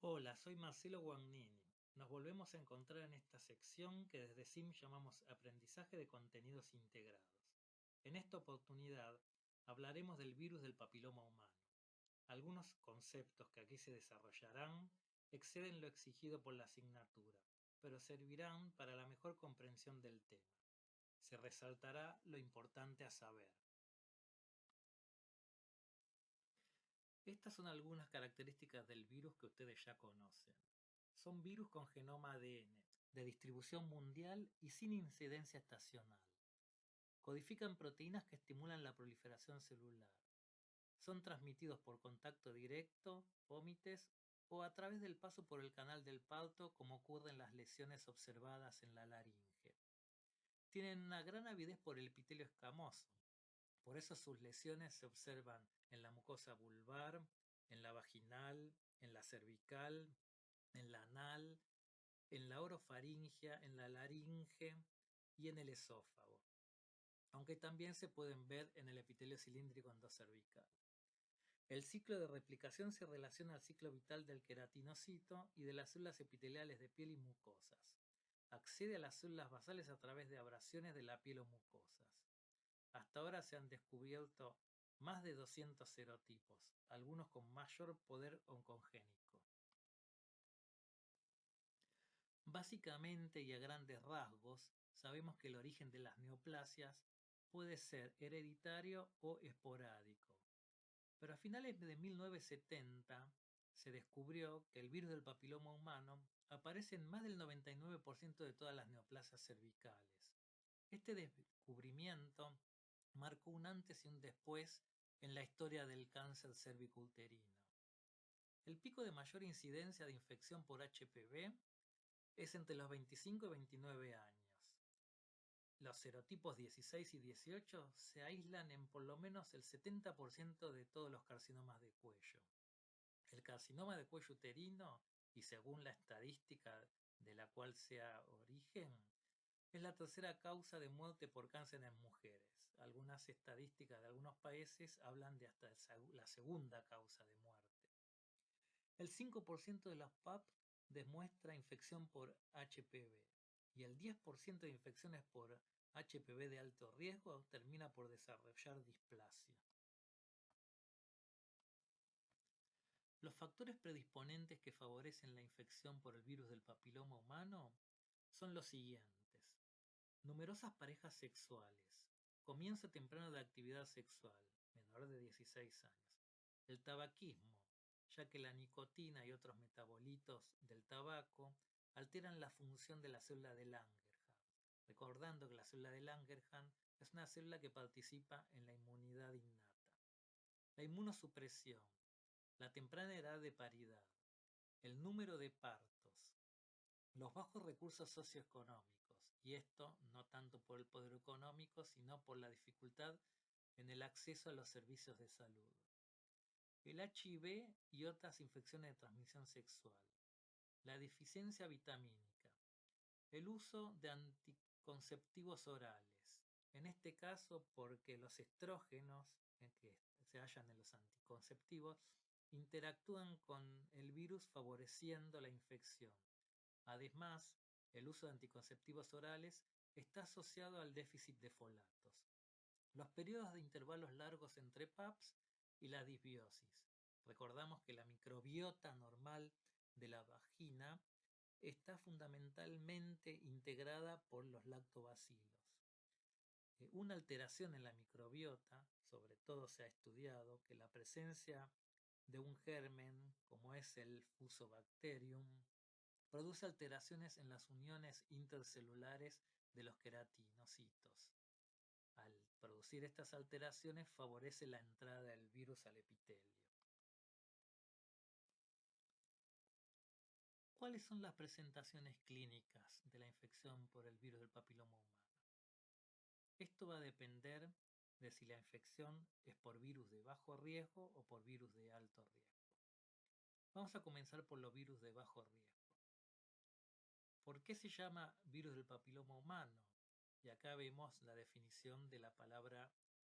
Hola, soy Marcelo Guagnini. Nos volvemos a encontrar en esta sección que desde SIM llamamos Aprendizaje de Contenidos Integrados. En esta oportunidad hablaremos del virus del papiloma humano. Algunos conceptos que aquí se desarrollarán exceden lo exigido por la asignatura, pero servirán para la mejor comprensión del tema. Se resaltará lo importante a saber. Estas son algunas características del virus que ustedes ya conocen. Son virus con genoma ADN, de distribución mundial y sin incidencia estacional. Codifican proteínas que estimulan la proliferación celular. Son transmitidos por contacto directo, vómites o a través del paso por el canal del parto, como ocurre en las lesiones observadas en la laringe. Tienen una gran avidez por el epitelio escamoso. Por eso sus lesiones se observan en la mucosa vulvar, en la vaginal, en la cervical, en la anal, en la orofaringia, en la laringe y en el esófago, aunque también se pueden ver en el epitelio cilíndrico endocervical. El ciclo de replicación se relaciona al ciclo vital del queratinocito y de las células epiteliales de piel y mucosas. Accede a las células basales a través de abrasiones de la piel o mucosas. Hasta ahora se han descubierto más de 200 serotipos, algunos con mayor poder oncogénico. Básicamente y a grandes rasgos, sabemos que el origen de las neoplasias puede ser hereditario o esporádico. Pero a finales de 1970 se descubrió que el virus del papiloma humano aparece en más del 99% de todas las neoplasias cervicales. Este descubrimiento marcó un antes y un después en la historia del cáncer cervicouterino. El pico de mayor incidencia de infección por HPV es entre los 25 y 29 años. Los serotipos 16 y 18 se aíslan en por lo menos el 70% de todos los carcinomas de cuello. El carcinoma de cuello uterino, y según la estadística de la cual sea origen, es la tercera causa de muerte por cáncer en mujeres. Algunas estadísticas de algunos países hablan de hasta la segunda causa de muerte. El 5% de los PAP demuestra infección por HPV y el 10% de infecciones por HPV de alto riesgo termina por desarrollar displasia. Los factores predisponentes que favorecen la infección por el virus del papiloma humano son los siguientes. Numerosas parejas sexuales. Comienzo temprano de actividad sexual, menor de 16 años. El tabaquismo, ya que la nicotina y otros metabolitos del tabaco alteran la función de la célula de Langerhans. Recordando que la célula de Langerhans es una célula que participa en la inmunidad innata. La inmunosupresión, la temprana edad de paridad, el número de partos, los bajos recursos socioeconómicos, y esto no tanto por el poder económico, sino por la dificultad en el acceso a los servicios de salud. El HIV y otras infecciones de transmisión sexual. La deficiencia vitamínica. El uso de anticonceptivos orales. En este caso porque los estrógenos que se hallan en los anticonceptivos interactúan con el virus favoreciendo la infección. Además, el uso de anticonceptivos orales está asociado al déficit de folatos. Los periodos de intervalos largos entre PAPs y la disbiosis. Recordamos que la microbiota normal de la vagina está fundamentalmente integrada por los lactobacilos. Una alteración en la microbiota, sobre todo se ha estudiado que la presencia de un germen como es el Fusobacterium produce alteraciones en las uniones intercelulares de los queratinocitos. Al producir estas alteraciones favorece la entrada del virus al epitelio. ¿Cuáles son las presentaciones clínicas de la infección por el virus del papiloma humano? Esto va a depender de si la infección es por virus de bajo riesgo o por virus de alto riesgo. Vamos a comenzar por los virus de bajo riesgo. ¿Por qué se llama virus del papiloma humano? Y acá vemos la definición de la palabra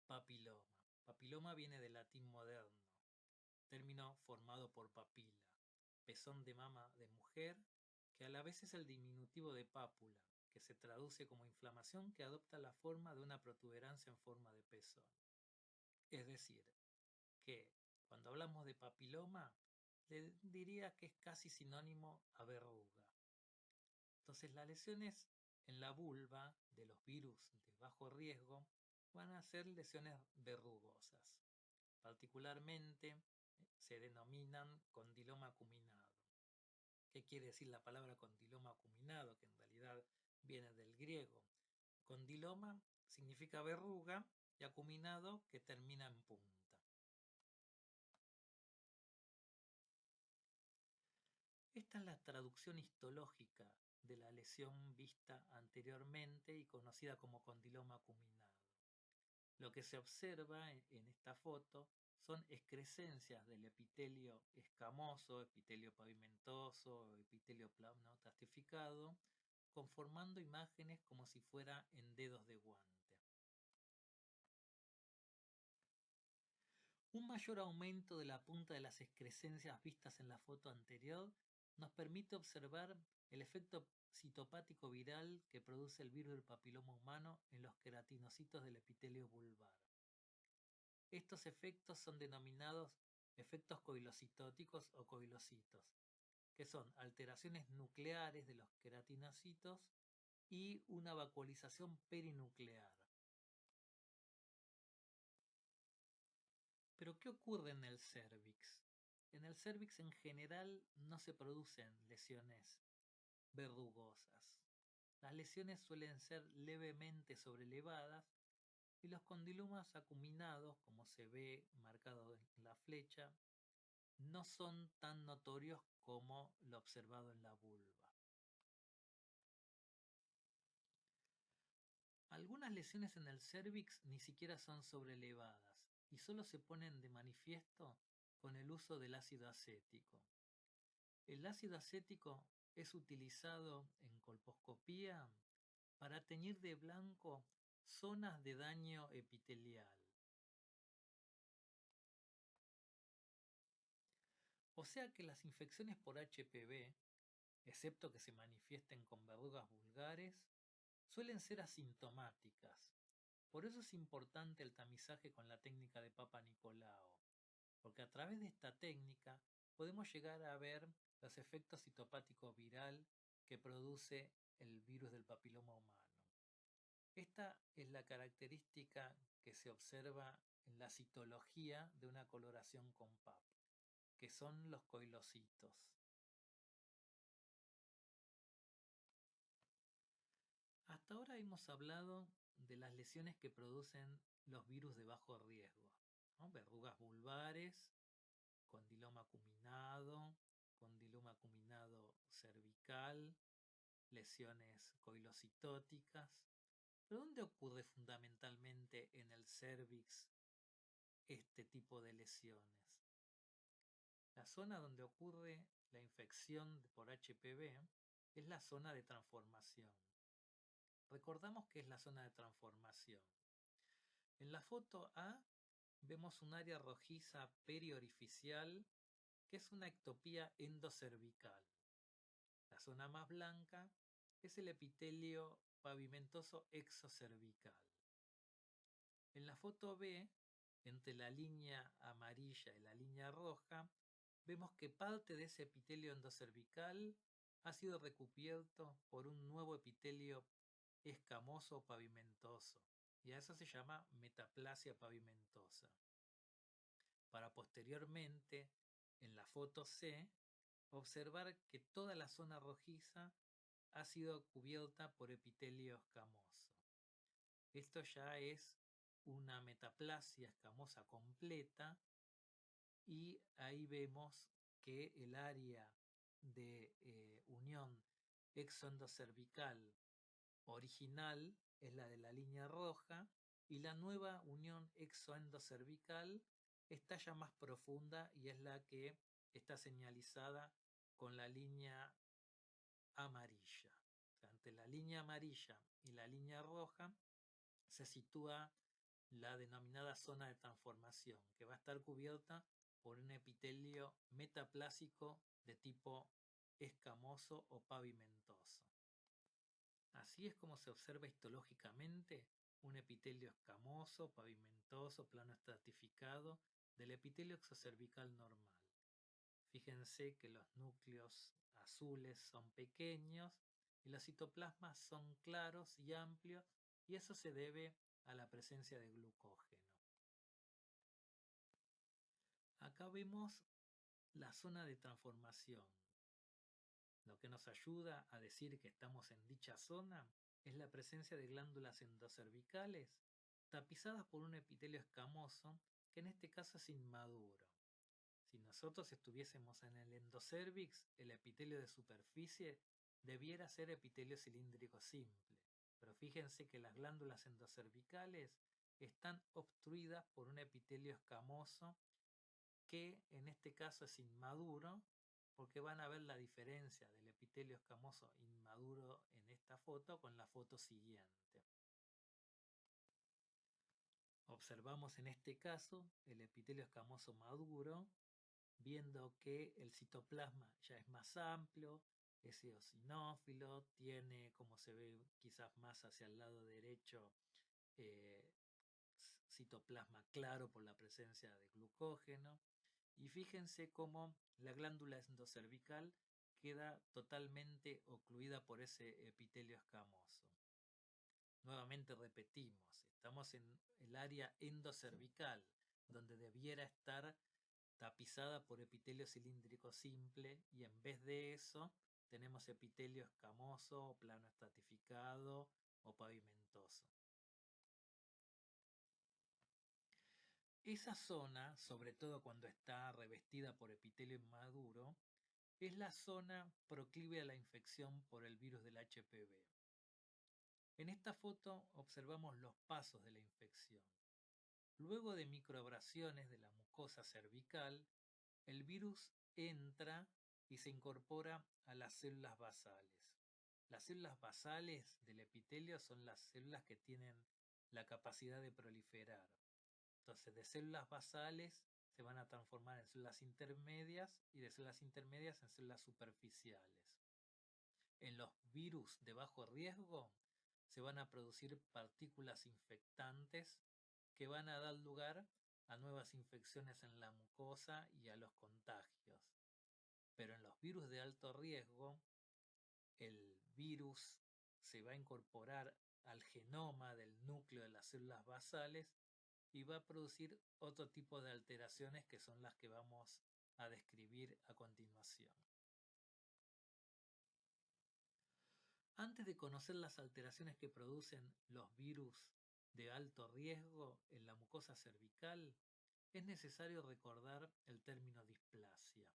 papiloma. Papiloma viene del latín moderno, término formado por papila, pezón de mama de mujer, que a la vez es el diminutivo de pápula, que se traduce como inflamación que adopta la forma de una protuberancia en forma de pezón. Es decir, que cuando hablamos de papiloma, le diría que es casi sinónimo a verruga. Entonces, las lesiones en la vulva de los virus de bajo riesgo van a ser lesiones verrugosas. Particularmente se denominan condiloma acuminado. ¿Qué quiere decir la palabra condiloma acuminado? Que en realidad viene del griego. Condiloma significa verruga y acuminado que termina en punta. Esta es la traducción histológica de la lesión vista anteriormente y conocida como condiloma acuminado. Lo que se observa en esta foto son excrescencias del epitelio escamoso, epitelio pavimentoso, epitelio plano-plastificado, conformando imágenes como si fuera en dedos de guante. Un mayor aumento de la punta de las excrescencias vistas en la foto anterior nos permite observar el efecto citopático viral que produce el virus del papiloma humano en los queratinocitos del epitelio vulvar. Estos efectos son denominados efectos coilocitóticos o coilocitos, que son alteraciones nucleares de los queratinocitos y una vacuolización perinuclear. Pero, ¿qué ocurre en el cérvix? En el cérvix en general no se producen lesiones verrugosas. Las lesiones suelen ser levemente sobrelevadas y los condilomas acuminados, como se ve marcado en la flecha, no son tan notorios como lo observado en la vulva. Algunas lesiones en el cérvix ni siquiera son sobrelevadas y solo se ponen de manifiesto con el uso del ácido acético. El ácido acético es utilizado en colposcopía para teñir de blanco zonas de daño epitelial. O sea que las infecciones por HPV, excepto que se manifiesten con verrugas vulgares, suelen ser asintomáticas. Por eso es importante el tamizaje con la técnica de Papa Nicolau, porque a través de esta técnica podemos llegar a ver los efectos citopáticos viral que produce el virus del papiloma humano. Esta es la característica que se observa en la citología de una coloración con PAP, que son los coilocitos. Hasta ahora hemos hablado de las lesiones que producen los virus de bajo riesgo, ¿no? Verrugas vulvares, condiloma acuminado cervical, lesiones coilocitóticas. ¿Pero dónde ocurre fundamentalmente en el cérvix este tipo de lesiones? La zona donde ocurre la infección por HPV es la zona de transformación. Recordamos que es la zona de transformación. En la foto A vemos un área rojiza periorificial que es una ectopía endocervical. La zona más blanca es el epitelio pavimentoso exocervical. En la foto B, entre la línea amarilla y la línea roja, vemos que parte de ese epitelio endocervical ha sido recubierto por un nuevo epitelio escamoso pavimentoso, y a eso se llama metaplasia pavimentosa. Para posteriormente, en la foto C, observar que toda la zona rojiza ha sido cubierta por epitelio escamoso. Esto ya es una metaplasia escamosa completa y ahí vemos que el área de unión exoendocervical original es la de la línea roja y la nueva unión exoendocervical está ya más profunda y es la que está señalizada con la línea amarilla. Entre la línea amarilla y la línea roja se sitúa la denominada zona de transformación, que va a estar cubierta por un epitelio metaplásico de tipo escamoso o pavimentoso. Así es como se observa histológicamente un epitelio escamoso, pavimentoso, plano estratificado del epitelio exocervical normal. Fíjense que los núcleos azules son pequeños y los citoplasmas son claros y amplios, y eso se debe a la presencia de glucógeno. Acá vemos la zona de transformación. Lo que nos ayuda a decir que estamos en dicha zona es la presencia de glándulas endocervicales tapizadas por un epitelio escamoso que en este caso es inmaduro. Si nosotros estuviésemos en el endocervix, el epitelio de superficie debiera ser epitelio cilíndrico simple. Pero fíjense que las glándulas endocervicales están obstruidas por un epitelio escamoso que en este caso es inmaduro, porque van a ver la diferencia del epitelio escamoso inmaduro en esta foto con la foto siguiente. Observamos en este caso el epitelio escamoso maduro, viendo que el citoplasma ya es más amplio, es eosinófilo, tiene, como se ve quizás más hacia el lado derecho, eh, citoplasma claro por la presencia de glucógeno. Y fíjense cómo la glándula endocervical queda totalmente ocluida por ese epitelio escamoso. Nuevamente repetimos, estamos en el área endocervical, donde debiera estar tapizada por epitelio cilíndrico simple, y en vez de eso tenemos epitelio escamoso, plano estratificado o pavimentoso. Esa zona, sobre todo cuando está revestida por epitelio inmaduro, es la zona proclive a la infección por el virus del HPV. En esta foto observamos los pasos de la infección. Luego de microabrasiones de la mucosa cervical, el virus entra y se incorpora a las células basales. Las células basales del epitelio son las células que tienen la capacidad de proliferar. Entonces, de células basales se van a transformar en células intermedias y de células intermedias en células superficiales. En los virus de bajo riesgo se van a producir partículas infectantes que van a dar lugar a nuevas infecciones en la mucosa y a los contagios. Pero en los virus de alto riesgo, el virus se va a incorporar al genoma del núcleo de las células basales y va a producir otro tipo de alteraciones que son las que vamos a describir a continuación. Antes de conocer las alteraciones que producen los virus de alto riesgo en la mucosa cervical, es necesario recordar el término displasia.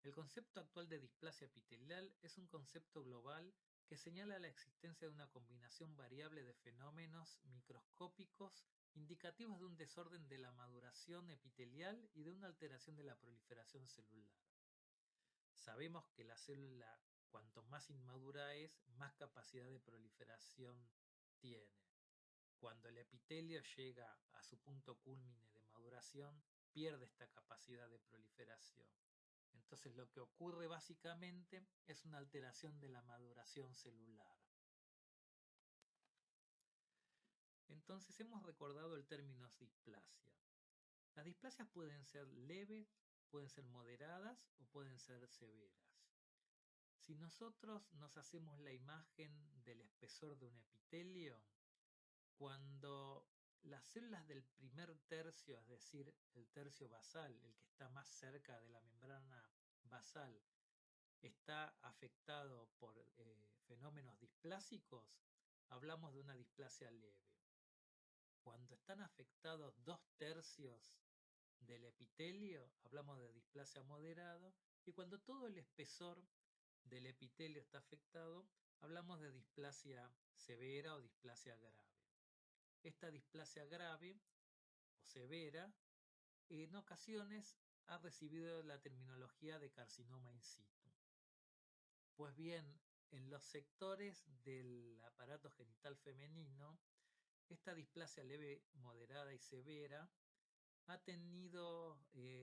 El concepto actual de displasia epitelial es un concepto global que señala la existencia de una combinación variable de fenómenos microscópicos indicativos de un desorden de la maduración epitelial y de una alteración de la proliferación celular. Sabemos que la célula, cuanto más inmadura es, más capacidad de proliferación tiene. Cuando el epitelio llega a su punto culmine de maduración, pierde esta capacidad de proliferación. Entonces lo que ocurre básicamente es una alteración de la maduración celular. Entonces hemos recordado el término displasia. Las displasias pueden ser leves, pueden ser moderadas o pueden ser severas. Si nosotros nos hacemos la imagen del espesor de un epitelio, cuando las células del primer tercio, es decir, el tercio basal, el que está más cerca de la membrana basal, está afectado por fenómenos displásicos, hablamos de una displasia leve. Cuando están afectados 2/3 del epitelio, hablamos de displasia moderada, y cuando todo el espesor del epitelio está afectado, hablamos de displasia severa o displasia grave. Esta displasia grave o severa en ocasiones ha recibido la terminología de carcinoma in situ. Pues bien, en los sectores del aparato genital femenino, esta displasia leve, moderada y severa ha tenido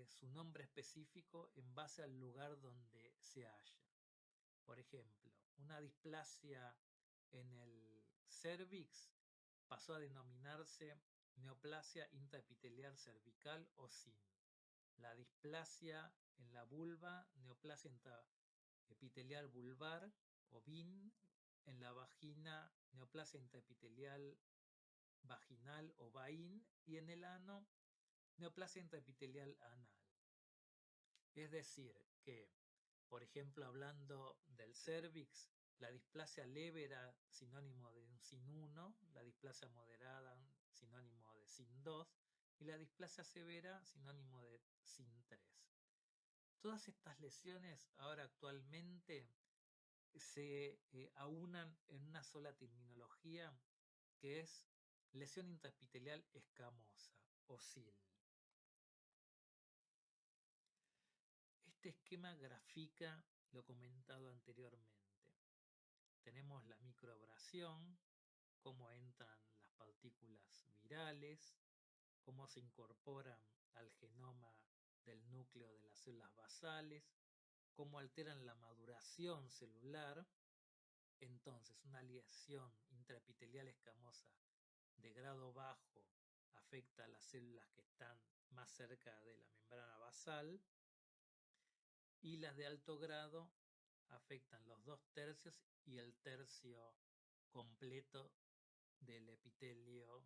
su nombre específico en base al lugar donde se halla. Por ejemplo, una displasia en el cérvix pasó a denominarse neoplasia intraepitelial cervical o SIN. La displasia en la vulva, neoplasia intraepitelial vulvar o BIN. En la vagina, neoplasia intraepitelial vaginal o VAIN. Y en el ano, neoplasia intraepitelial anal. Es decir, que, por ejemplo, hablando del cérvix, la displasia leve era sinónimo de un SIN 1, la displasia moderada sinónimo de SIN 2 y la displasia severa sinónimo de SIN 3. Todas estas lesiones ahora actualmente se aunan en una sola terminología que es lesión intraepitelial escamosa o SIL. Este esquema grafica lo comentado anteriormente. Tenemos la microabrasión, cómo entran las partículas virales, cómo se incorporan al genoma del núcleo de las células basales, cómo alteran la maduración celular. Entonces, una lesión intraepitelial escamosa de grado bajo afecta a las células que están más cerca de la membrana basal y las de alto grado afectan los 2/3 y el tercio completo del epitelio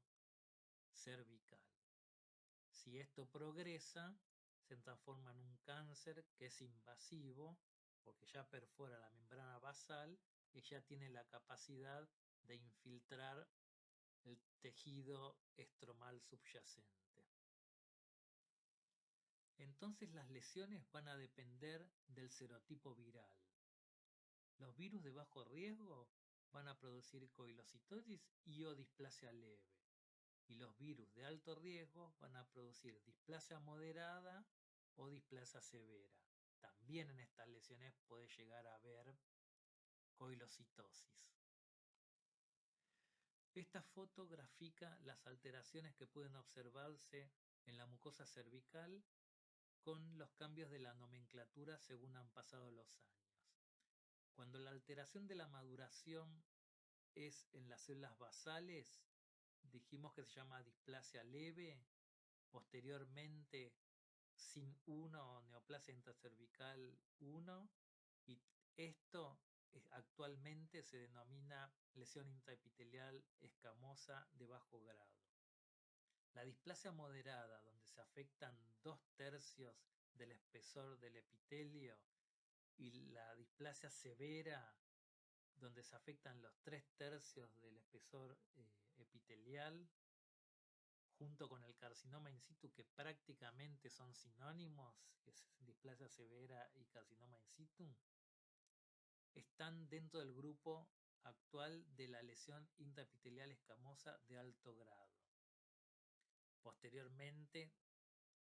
cervical. Si esto progresa, se transforma en un cáncer que es invasivo porque ya perfora la membrana basal y ya tiene la capacidad de infiltrar el tejido estromal subyacente. Entonces las lesiones van a depender del serotipo viral. Los virus de bajo riesgo van a producir coilocitosis y o displasia leve. Y los virus de alto riesgo van a producir displasia moderada o displasia severa. También en estas lesiones puede llegar a haber coilocitosis. Esta foto grafica las alteraciones que pueden observarse en la mucosa cervical con los cambios de la nomenclatura según han pasado los años. Cuando la alteración de la maduración es en las células basales, dijimos que se llama displasia leve. Posteriormente, SIN 1 o neoplasia intracervical 1, y esto actualmente se denomina lesión intraepitelial escamosa de bajo grado. La displasia moderada, donde se afectan 2/3 del espesor del epitelio, y la displasia severa, donde se afectan los 3/3 del espesor epitelial, junto con el carcinoma in situ, que prácticamente son sinónimos, que es displasia severa y carcinoma in situ, están dentro del grupo actual de la lesión intraepitelial escamosa de alto grado. Posteriormente,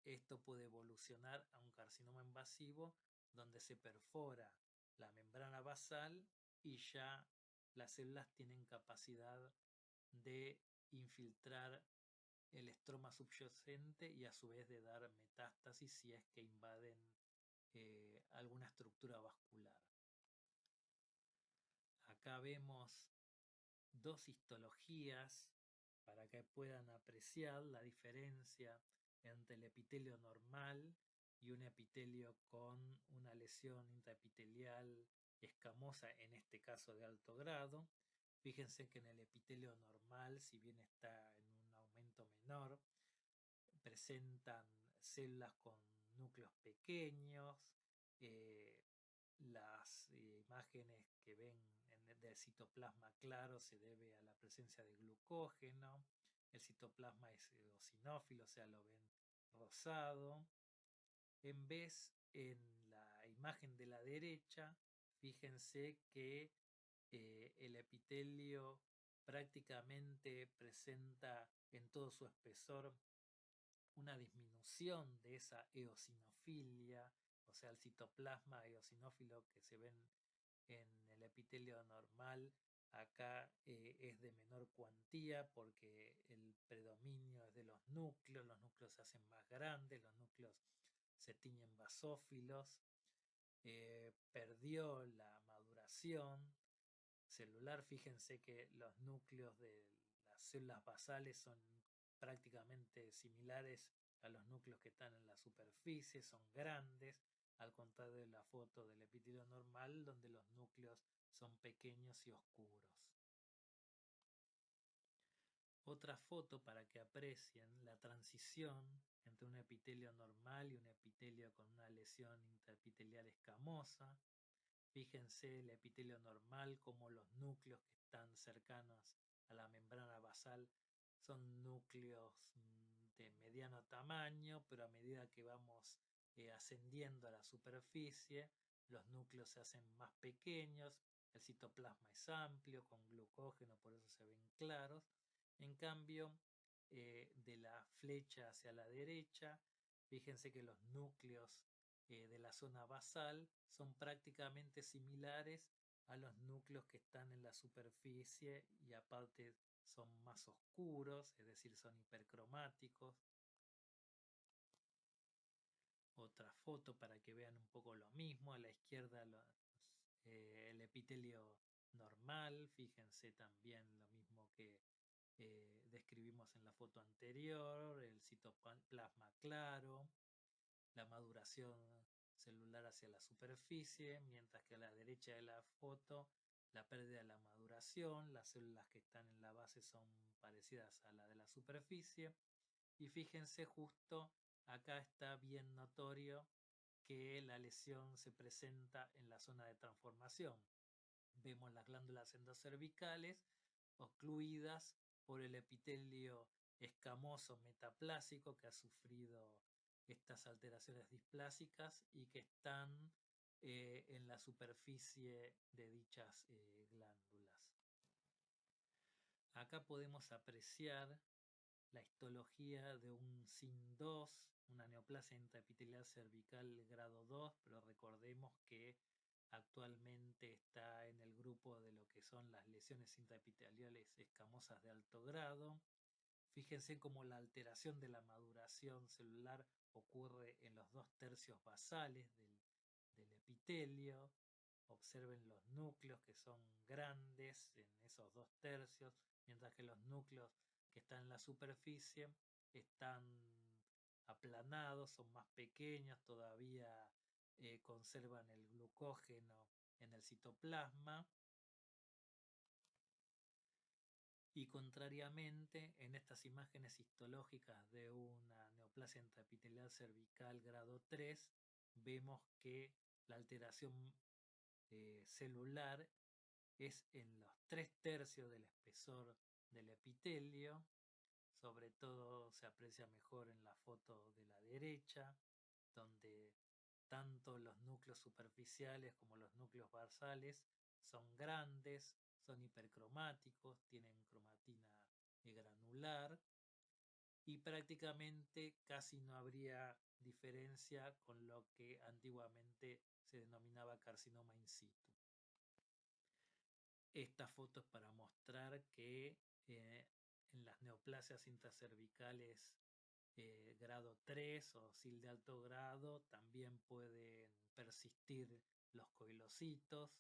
esto puede evolucionar a un carcinoma invasivo donde se perfora la membrana basal y ya las células tienen capacidad de infiltrar el estroma subyacente y a su vez de dar metástasis si es que invaden alguna estructura vascular. Acá vemos dos histologías para que puedan apreciar la diferencia entre el epitelio normal y un epitelio con una lesión intraepitelial escamosa, en este caso de alto grado. Fíjense que en el epitelio normal, si bien está en un aumento menor, presentan células con núcleos pequeños. Las imágenes que ven del citoplasma claro se debe a la presencia de glucógeno. El citoplasma es eosinófilo, o sea, lo ven rosado. En vez, en la imagen de la derecha, fíjense que el epitelio prácticamente presenta en todo su espesor una disminución de esa eosinofilia, o sea, el citoplasma eosinófilo que se ven en el epitelio normal Acá es de menor cuantía porque el predominio es de los núcleos se hacen más grandes, los núcleos se tiñen basófilos, perdió la maduración celular. Fíjense que los núcleos de las células basales son prácticamente similares a los núcleos que están en la superficie, son grandes, al contrario de la foto del epitelio normal, donde los núcleos son pequeños y oscuros. Otra foto para que aprecien la transición entre un epitelio normal y un epitelio con una lesión intraepitelial escamosa. Fíjense el epitelio normal, como los núcleos que están cercanos a la membrana basal son núcleos de mediano tamaño, pero a medida que vamos ascendiendo a la superficie, los núcleos se hacen más pequeños, el citoplasma es amplio, con glucógeno, por eso se ven claros. En cambio, de la flecha hacia la derecha, fíjense que los núcleos de la zona basal son prácticamente similares a los núcleos que están en la superficie y aparte son más oscuros, es decir, son hipercromáticos. Otra foto para que vean un poco lo mismo. A la izquierda el epitelio normal, fíjense también lo mismo que describimos en la foto anterior, el citoplasma claro, la maduración celular hacia la superficie, mientras que a la derecha de la foto la pérdida de la maduración, las células que están en la base son parecidas a la de la superficie, y fíjense justo acá está bien notorio que la lesión se presenta en la zona de transformación. Vemos las glándulas endocervicales ocluidas por el epitelio escamoso metaplásico que ha sufrido estas alteraciones displásicas y que están en la superficie de dichas glándulas. Acá podemos apreciar la histología de un SIN2, una neoplasia intraepitelial cervical grado 2, pero recordemos que actualmente está en el grupo de lo que son las lesiones intraepiteliales escamosas de alto grado. Fíjense cómo la alteración de la maduración celular ocurre en los 2/3 basales del epitelio. Observen los núcleos que son grandes en esos 2/3, mientras que los núcleos que están en la superficie están aplanados, son más pequeños, todavía conservan el glucógeno en el citoplasma. Y contrariamente, en estas imágenes histológicas de una neoplasia intraepitelial cervical grado 3, vemos que la alteración celular es en los 3/3 del espesor del epitelio. Sobre todo se aprecia mejor en la foto de la derecha, donde tanto los núcleos superficiales como los núcleos basales son grandes, son hipercromáticos, tienen cromatina granular y prácticamente casi no habría diferencia con lo que antiguamente se denominaba carcinoma in situ. Esta foto es para mostrar que en las neoplasias intracervicales grado 3 o SIL de alto grado también pueden persistir los coilocitos,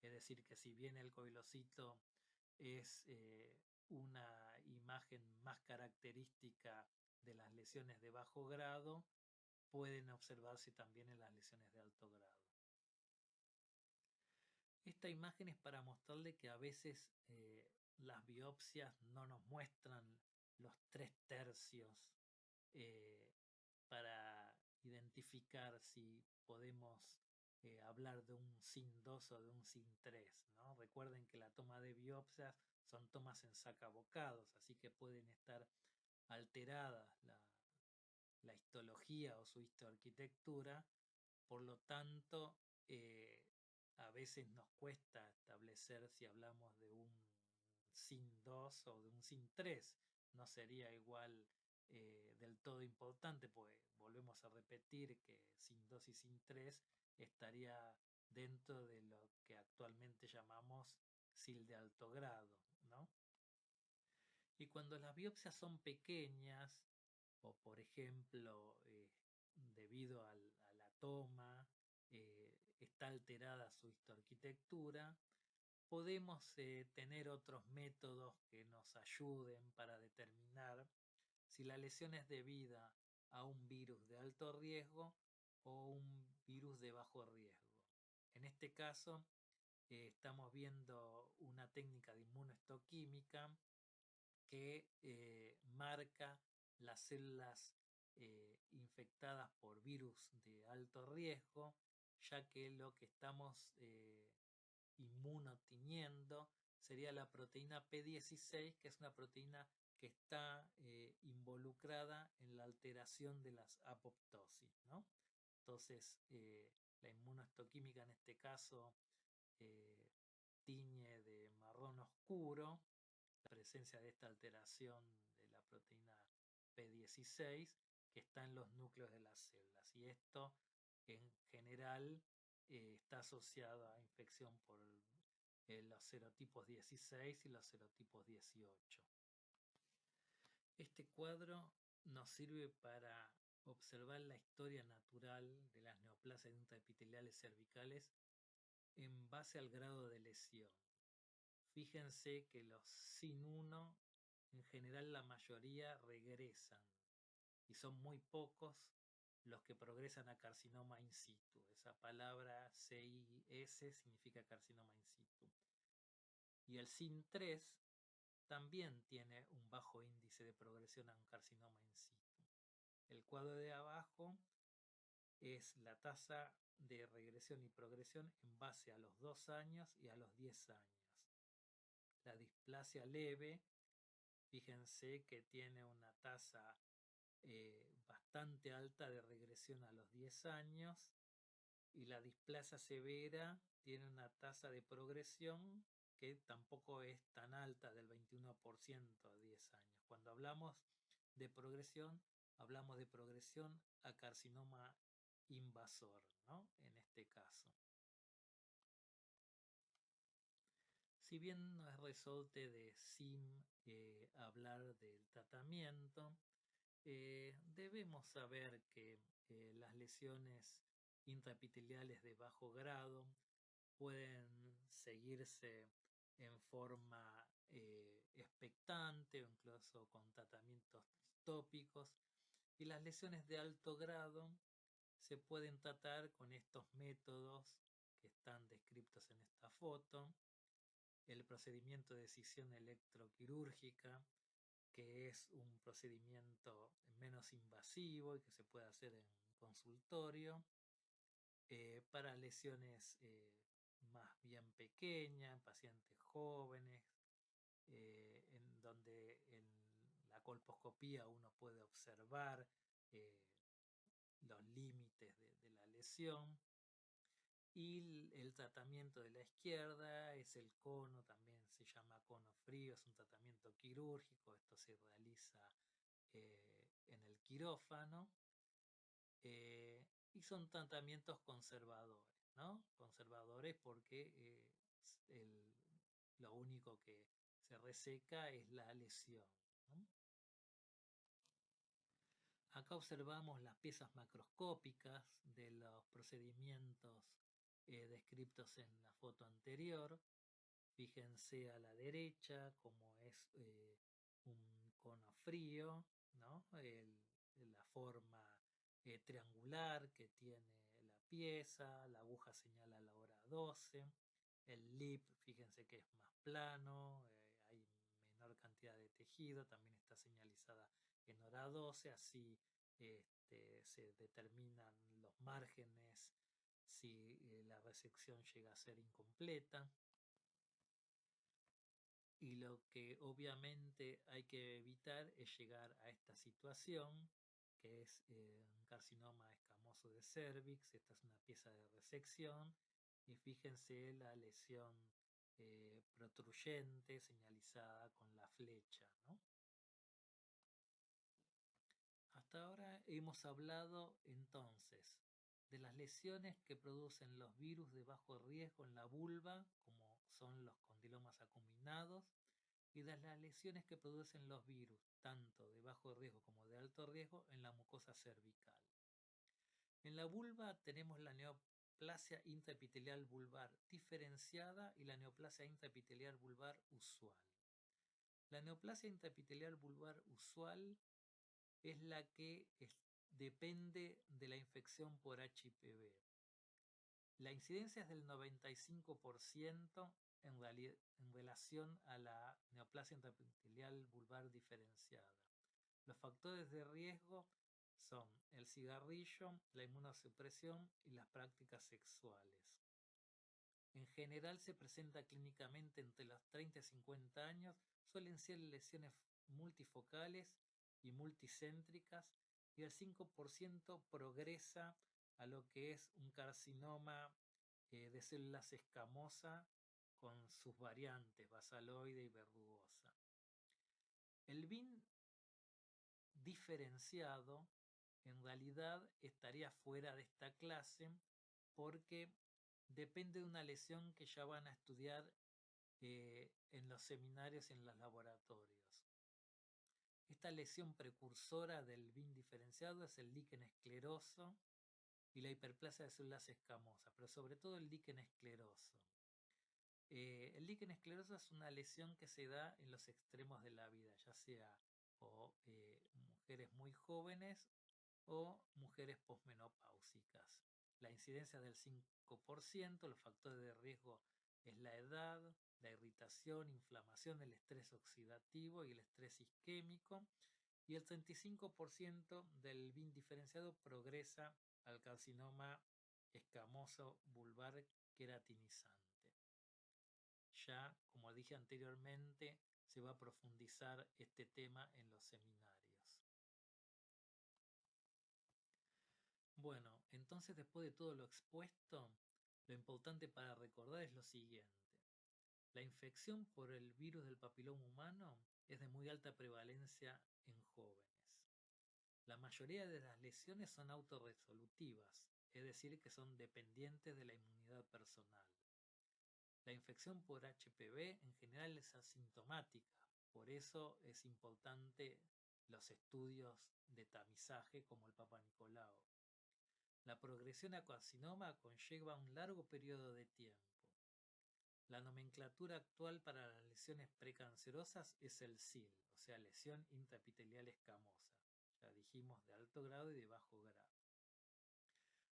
es decir, que si bien el coilocito es una imagen más característica de las lesiones de bajo grado, pueden observarse también en las lesiones de alto grado. Esta imagen es para mostrarle que a veces las biopsias no nos muestran los 3/3 para identificar si podemos hablar de un SIN2 o de un SIN3, ¿no? Recuerden que la toma de biopsias son tomas en sacabocados, así que pueden estar alteradas la histología o su histoarquitectura, por lo tanto, a veces nos cuesta establecer si hablamos de un SIN2 o de un SIN3. No sería igual del todo importante, pues volvemos a repetir que SIN2 y SIN3 estaría dentro de lo que actualmente llamamos SIL de alto grado, ¿no? Y cuando las biopsias son pequeñas, o por ejemplo, debido a la toma, está alterada su histoarquitectura, podemos tener otros métodos que nos ayuden para determinar si la lesión es debida a un virus de alto riesgo o un virus de bajo riesgo. En este caso, estamos viendo una técnica de inmunohistoquímica que marca las células infectadas por virus de alto riesgo, ya que lo que estamos inmunotiniendo sería la proteína P16, que es una proteína que está involucrada en la alteración de las apoptosis, ¿no? Entonces, la inmunohistoquímica en este caso eh, tiñe de marrón oscuro la presencia de esta alteración de la proteína P16 que está en los núcleos de las células. Y esto en general está asociado a infección por los serotipos 16 y los serotipos 18. Este cuadro nos sirve para observar la historia natural de las neoplasias intraepiteliales cervicales en base al grado de lesión. Fíjense que los sin 1, en general la mayoría regresan y son muy pocos los que progresan a carcinoma in situ. Esa palabra CIS significa carcinoma in situ. Y el sin 3 también tiene un bajo índice de progresión a un carcinoma in situ. El cuadro de abajo es la tasa de regresión y progresión en base a los 2 años y a los 10 años. La displasia leve, fíjense que tiene una tasa bastante alta de regresión a los 10 años y la displasia severa tiene una tasa de progresión que tampoco es tan alta, del 21% a 10 años. Cuando hablamos de progresión, hablamos de progresión a carcinoma invasor, ¿no? En este caso. Si bien no es resorte de SIM hablar del tratamiento, debemos saber que las lesiones intraepiteliales de bajo grado pueden seguirse en forma expectante o incluso con tratamientos tópicos, y las lesiones de alto grado se pueden tratar con estos métodos que están descritos en esta foto: el procedimiento de escisión electroquirúrgica, que es un procedimiento menos invasivo y que se puede hacer en consultorio, para lesiones más bien pequeñas, en pacientes jóvenes, en donde en la colposcopía uno puede observar los límites de la lesión. Y el tratamiento de la izquierda es el cono, también se llama cono frío, es un tratamiento quirúrgico. Esto se realiza en el quirófano, y son tratamientos conservadores, ¿no? Conservadores porque lo único que se reseca es la lesión, ¿no? Acá observamos las piezas macroscópicas de los procedimientos descritos en la foto anterior. Fíjense a la derecha como es un cono frío, ¿no? La forma triangular que tiene la pieza, la aguja señala la hora 12, el lip, fíjense que es más plano, hay menor cantidad de tejido, también está señalizada en hora 12, así se determinan los márgenes si la resección llega a ser incompleta. Y lo que obviamente hay que evitar es llegar a esta situación, que es un carcinoma escamoso de cervix. Esta es una pieza de resección y fíjense la lesión protruyente señalizada con la flecha, ¿no? Hasta ahora hemos hablado entonces de las lesiones que producen los virus de bajo riesgo en la vulva, como son los condilomas acuminados, y de las lesiones que producen los virus, tanto de bajo riesgo como de alto riesgo, en la mucosa cervical. En la vulva tenemos la neoplasia intraepitelial vulvar diferenciada y la neoplasia intraepitelial vulvar usual. La neoplasia intraepitelial vulvar usual es la que depende de la infección por HPV. La incidencia es del 95% en relación a la neoplasia intraepitelial vulvar diferenciada. Los factores de riesgo son el cigarrillo, la inmunosupresión y las prácticas sexuales. En general se presenta clínicamente entre los 30 y 50 años, suelen ser lesiones multifocales y multicéntricas, y el 5% progresa a lo que es un carcinoma de células escamosas con sus variantes basaloide y verrugosa. El BIN diferenciado en realidad estaría fuera de esta clase porque depende de una lesión que ya van a estudiar en los seminarios y en los laboratorios. Esta lesión precursora del BIN diferenciado es el líquen escleroso y la hiperplasia de células escamosas, pero sobre todo el líquen escleroso. El líquen escleroso es una lesión que se da en los extremos de la vida, ya sea mujeres muy jóvenes o mujeres posmenopáusicas. La incidencia es del 5%, los factores de riesgo es la edad, la irritación, inflamación, el estrés oxidativo y el estrés isquémico, y el 35% del BIN diferenciado progresa al carcinoma escamoso vulvar queratinizante. Ya, como dije anteriormente, se va a profundizar este tema en los seminarios. Bueno, entonces después de todo lo expuesto, lo importante para recordar es lo siguiente. La infección por el virus del papiloma humano es de muy alta prevalencia en jóvenes. La mayoría de las lesiones son autorresolutivas, es decir, que son dependientes de la inmunidad personal. La infección por HPV en general es asintomática, por eso es importante los estudios de tamizaje como el Papa Nicolau. La progresión a carcinoma conlleva un largo periodo de tiempo. La nomenclatura actual para las lesiones precancerosas es el SIL, o sea, lesión intraepitelial escamosa. Ya dijimos de alto grado y de bajo grado.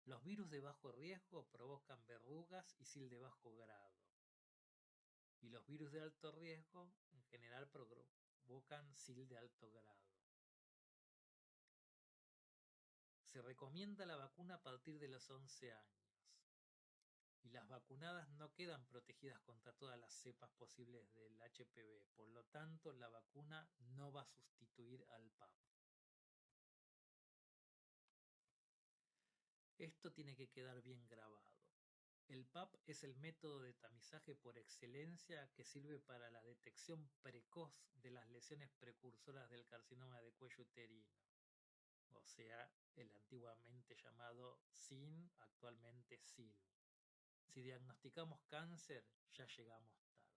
Los virus de bajo riesgo provocan verrugas y SIL de bajo grado. Y los virus de alto riesgo en general provocan SIL de alto grado. Se recomienda la vacuna a partir de los 11 años. Y las vacunadas no quedan protegidas contra todas las cepas posibles del HPV. Por lo tanto, la vacuna no va a sustituir al PAP. Esto tiene que quedar bien grabado. El PAP es el método de tamizaje por excelencia que sirve para la detección precoz de las lesiones precursoras del carcinoma de cuello uterino, o sea, el antiguamente llamado SIN, actualmente SIL. Si diagnosticamos cáncer, ya llegamos tarde.